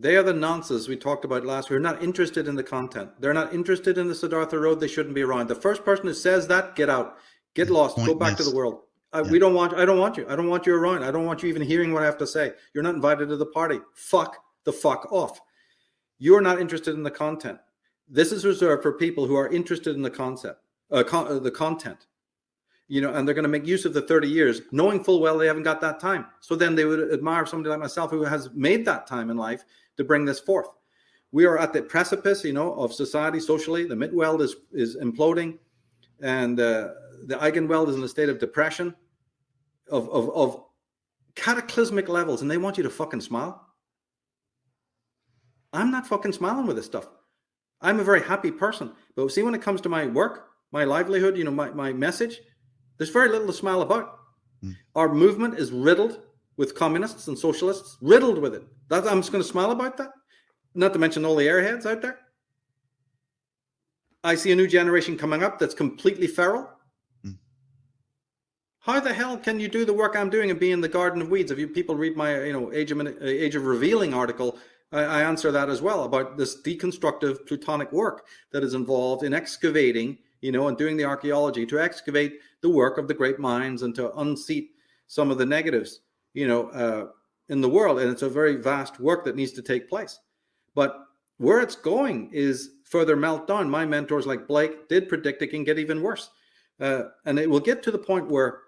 They are the nonces we talked about last week. Who are not interested in the content. They're not interested in the Siddhartha Road. They shouldn't be around. The first person who says that, get out, get lost, go back to the world. We don't want. I don't want you. I don't want you around. I don't want you even hearing what I have to say. You're not invited to the party. Fuck the fuck off. You're not interested in the content. This is reserved for people who are interested in the concept, the content. You know, and they're going to make use of the 30 years, knowing full well they haven't got that time. So then they would admire somebody like myself who has made that time in life to bring this forth. We are at the precipice, you know, of society socially. The Midweld is imploding, and the Eigenweld is in a state of depression, of cataclysmic levels, and they want you to fucking smile. I'm not fucking smiling with this stuff. I'm a very happy person, but see, when it comes to my work, my livelihood, you know, my message, there's very little to smile about. Our movement is riddled with communists and socialists, riddled with it. I'm just going to smile about that. Not to mention all the airheads out there. I see a new generation coming up that's completely feral. How the hell can you do the work I'm doing and be in the garden of weeds? If you people read my, you know, Age of Revealing article, I answer that as well about this deconstructive plutonic work that is involved in excavating, you know, and doing the archaeology to excavate the work of the great minds and to unseat some of the negatives, you know, in the world. And it's a very vast work that needs to take place. But where it's going is further meltdown. My mentors like Blake did predict it can get even worse. And it will get to the point where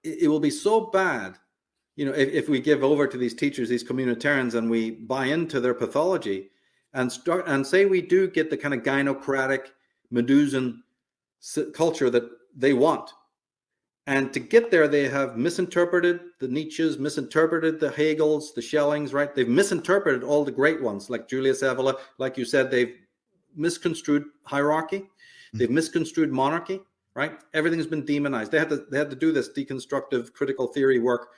it will be so bad, you know, if we give over to these teachers, these communitarians, and we buy into their pathology and say we do get the kind of gynocratic Medusan culture that they want. And to get there, they have misinterpreted the Nietzsches, misinterpreted the Hegels, the Schellings, right? They've misinterpreted all the great ones, like Julius Evola. Like you said, they've misconstrued hierarchy. They've misconstrued monarchy, right? Everything's been demonized. They had to do this deconstructive critical theory work,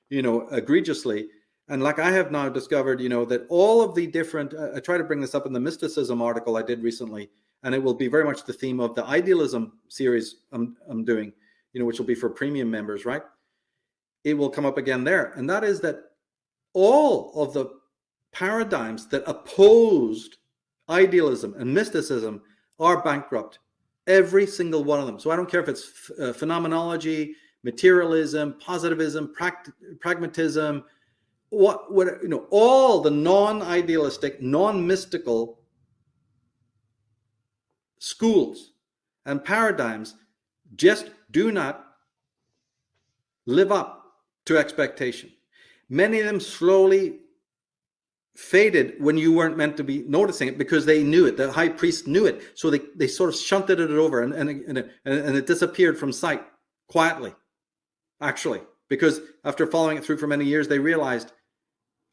you know, egregiously. And like I have now discovered, you know, that all of the different, I try to bring this up in the mysticism article I did recently, and it will be very much the theme of the idealism series I'm doing, you know, which will be for premium members, right? It will come up again there. And that is that all of the paradigms that opposed idealism and mysticism are bankrupt. Every single one of them. So I don't care if it's phenomenology, materialism, positivism, pragmatism, what you know, all the non-idealistic, non-mystical schools and paradigms just do not live up to expectation. Many of them slowly faded when you weren't meant to be noticing it because they knew it. The high priest knew it. So they sort of shunted it over and it disappeared from sight quietly, actually, because after following it through for many years, they realized,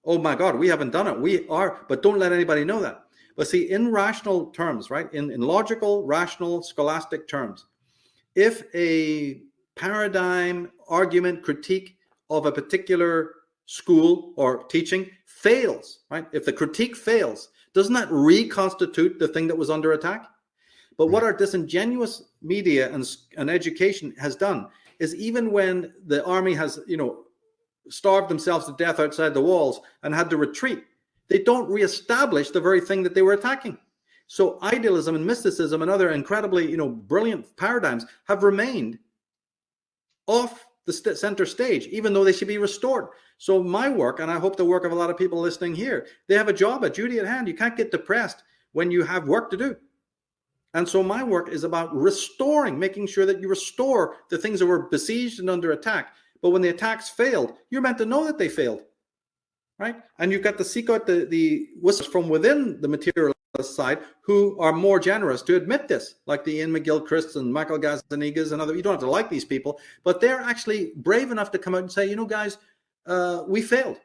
oh my God, we haven't done it. We are, but don't let anybody know that. But see, in rational terms, right? In logical, rational, scholastic terms, if a paradigm, argument, critique of a particular school or teaching fails, right? If the critique fails, doesn't that reconstitute the thing that was under attack? But what our disingenuous media and education has done is, even when the army has, you know, starved themselves to death outside the walls and had to retreat, they don't reestablish the very thing that they were attacking. So idealism and mysticism and other incredibly, you know, brilliant paradigms have remained off the center stage, even though they should be restored. So my work, and I hope the work of a lot of people listening here, they have a job, a duty at hand. You can't get depressed when you have work to do. And so my work is about restoring, making sure that you restore the things that were besieged and under attack. But when the attacks failed, you're meant to know that they failed, right? And you've got to seek out the whistles from within the materialist side who are more generous to admit this, like the Ian McGilchrists and Michael Gazanigas and other. You don't have to like these people, but they're actually brave enough to come out and say, you know, guys, we failed.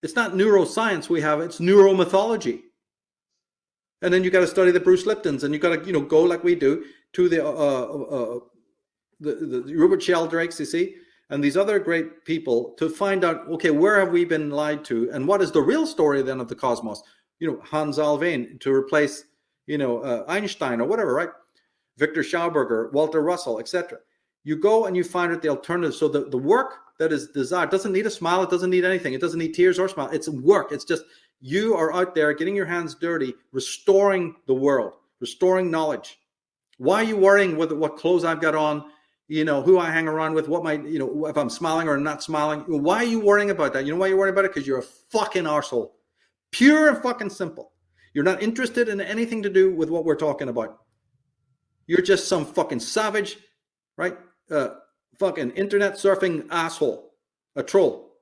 It's not neuroscience we have, it's neuromythology. And then you got to study the Bruce Liptons, and you got to, you know, go like we do to the Rupert Sheldrake's, you see, and these other great people to find out, okay, where have we been lied to, and what is the real story then of the cosmos? You know, Hans Alfvén to replace, you know, Einstein or whatever, right? Victor Schauberger, Walter Russell, etc. You go and you find out the alternative. So the work that is desired. It doesn't need a smile. It doesn't need anything. It doesn't need tears or smile. It's work. It's just you are out there getting your hands dirty, restoring the world, restoring knowledge. Why are you worrying with what clothes I've got on, who I hang around with, what my, if I'm smiling or not smiling? Why are you worrying about that? You know why you're worrying about it? Because you're a fucking arsehole. Pure and fucking simple. You're not interested in anything to do with what we're talking about. You're just some fucking savage, right? Fucking internet surfing asshole, a troll.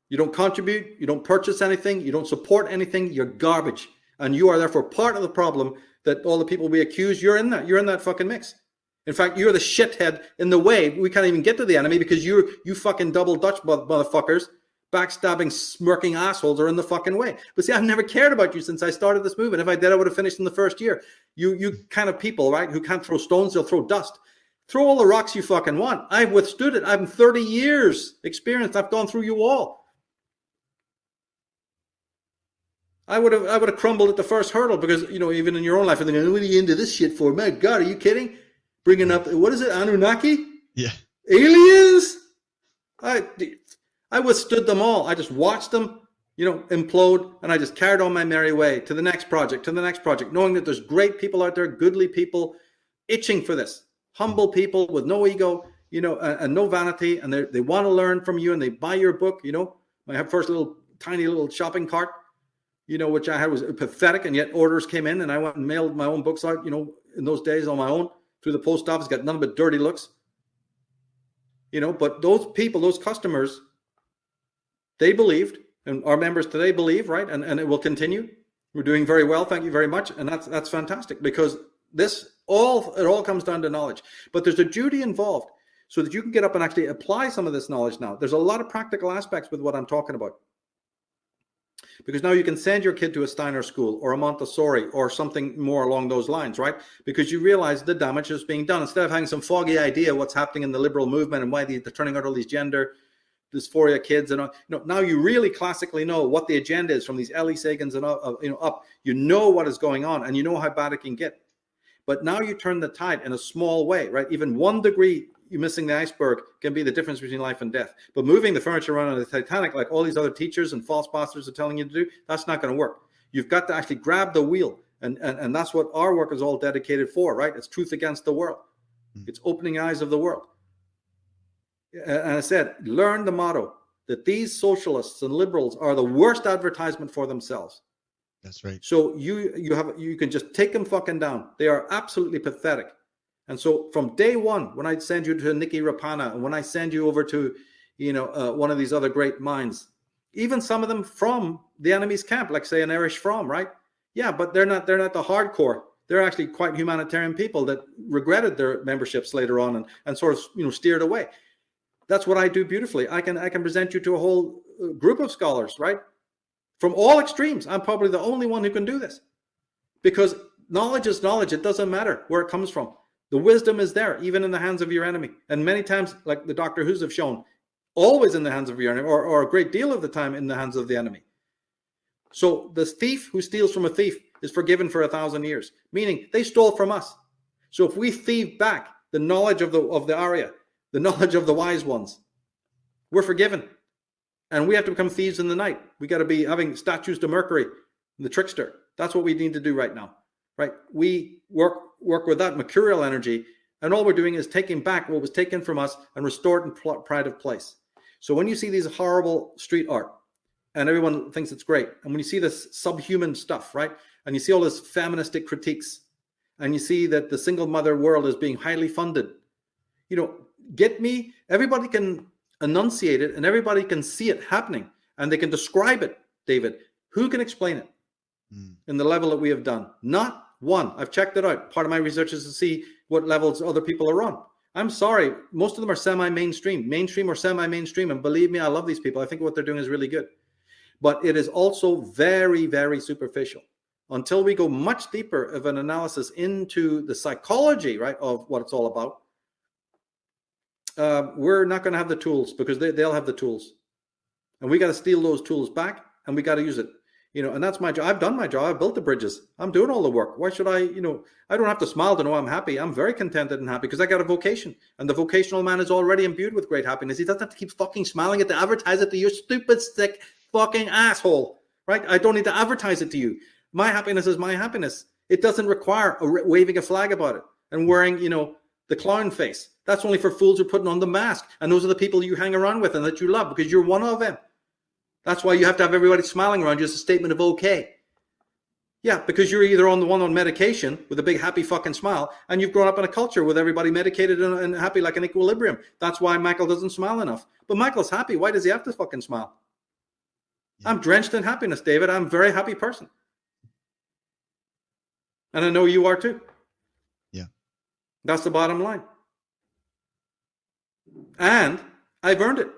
You don't contribute, you don't purchase anything, you don't support anything, you're garbage. And you are therefore part of the problem that all the people we accuse, you're in that fucking mix. In fact, you're the shithead in the way. We can't even get to the enemy because you fucking double Dutch motherfuckers, backstabbing, smirking assholes are in the fucking way. But see, I've never cared about you since I started this movement. If I did, I would have finished in the first year. You kind of people, right, who can't throw stones, they'll throw dust. Throw all the rocks you fucking want. I've withstood it. I'm 30 years experienced. I've gone through you all. I would have crumbled at the first hurdle because, even in your own life, you're thinking, what are you into this shit for? My God, are you kidding? Bringing up, what is it, Anunnaki? Yeah. Aliens? I withstood them all. I just watched them, implode, and I just carried on my merry way to the next project, knowing that there's great people out there, goodly people, itching for this. Humble people with no ego, and no vanity, and they want to learn from you, and they buy your book, My first tiny little shopping cart, which I had was pathetic, and yet orders came in, and I went and mailed my own books out, in those days on my own through the post office, got none but dirty looks, but those people, those customers, they believed, and our members today believe, right? And it will continue. We're doing very well, thank you very much, and that's fantastic because it all comes down to knowledge. But there's a duty involved so that you can get up and actually apply some of this knowledge now. There's a lot of practical aspects with what I'm talking about. Because now you can send your kid to a Steiner school or a Montessori or something more along those lines, right? Because you realize the damage is being done. Instead of having some foggy idea what's happening in the liberal movement and why they're turning out all these gender dysphoria kids, and now you really classically know what the agenda is from these Ellie Sagans and up. You know what is going on, and you know how bad it can get. But now you turn the tide in a small way, right? Even 1 degree you missing the iceberg can be the difference between life and death. But moving the furniture around on the Titanic, like all these other teachers and false pastors are telling you to do, that's not going to work. You've got to actually grab the wheel, and that's what our work is all dedicated for, right? It's truth against the world. It's opening eyes of the world. And I said, learn the motto that these socialists and liberals are the worst advertisement for themselves. That's right. So you can just take them fucking down. They are absolutely pathetic. And so from day one, when I send you to Nikki Rapana, and when I send you over to, one of these other great minds, even some of them from the enemy's camp, like say an Erich Fromm, right? Yeah, but they're not the hardcore. They're actually quite humanitarian people that regretted their memberships later on and sort of steered away. That's what I do beautifully. I can present you to a whole group of scholars, right? From all extremes. I'm probably the only one who can do this. Because knowledge is knowledge. It doesn't matter where it comes from. The wisdom is there, even in the hands of your enemy. And many times, like the Doctor Who's have shown, always in the hands of your enemy, or a great deal of the time in the hands of the enemy. So the thief who steals from a thief is forgiven for 1,000 years, meaning they stole from us. So if we thieve back the knowledge of the Arya, the knowledge of the wise ones, we're forgiven. And we have to become thieves in the night. We got to be having statues to Mercury, the trickster. That's what we need to do right now, right? We work with that mercurial energy, and all we're doing is taking back what was taken from us and restore it in pride of place. So when you see these horrible street art, and everyone thinks it's great, and when you see this subhuman stuff, right, and you see all this feministic critiques, and you see that the single mother world is being highly funded, get me, everybody can enunciate it, and everybody can see it happening, and they can describe it, David. Who can explain it in the level that we have done? Not one. I've checked it out. Part of my research is to see what levels other people are on. I'm sorry, most of them are semi-mainstream, mainstream or semi-mainstream, and believe me, I love these people. I think what they're doing is really good. But it is also very, very superficial. Until we go much deeper of an analysis into the psychology, right, of what it's all about, we're not going to have the tools, because they'll have the tools. And we got to steal those tools back, and we got to use it. and that's my job. I've done my job. I've built the bridges. I'm doing all the work. Why should I, I don't have to smile to know I'm happy. I'm very contented and happy because I got a vocation. And the vocational man is already imbued with great happiness. He doesn't have to keep fucking smiling at to advertise it to you, stupid, sick fucking asshole. Right? I don't need to advertise it to you. My happiness is my happiness. It doesn't require waving a flag about it and wearing, the clown face. That's only for fools who are putting on the mask. And those are the people you hang around with and that you love because you're one of them. That's why you have to have everybody smiling around you as a statement of okay. Yeah, because you're either on the one on medication with a big happy fucking smile, and you've grown up in a culture with everybody medicated and happy like an equilibrium. That's why Michael doesn't smile enough. But Michael's happy. Why does he have to fucking smile? Yeah. I'm drenched in happiness, David. I'm a very happy person. And I know you are too. Yeah. That's the bottom line. And I've earned it.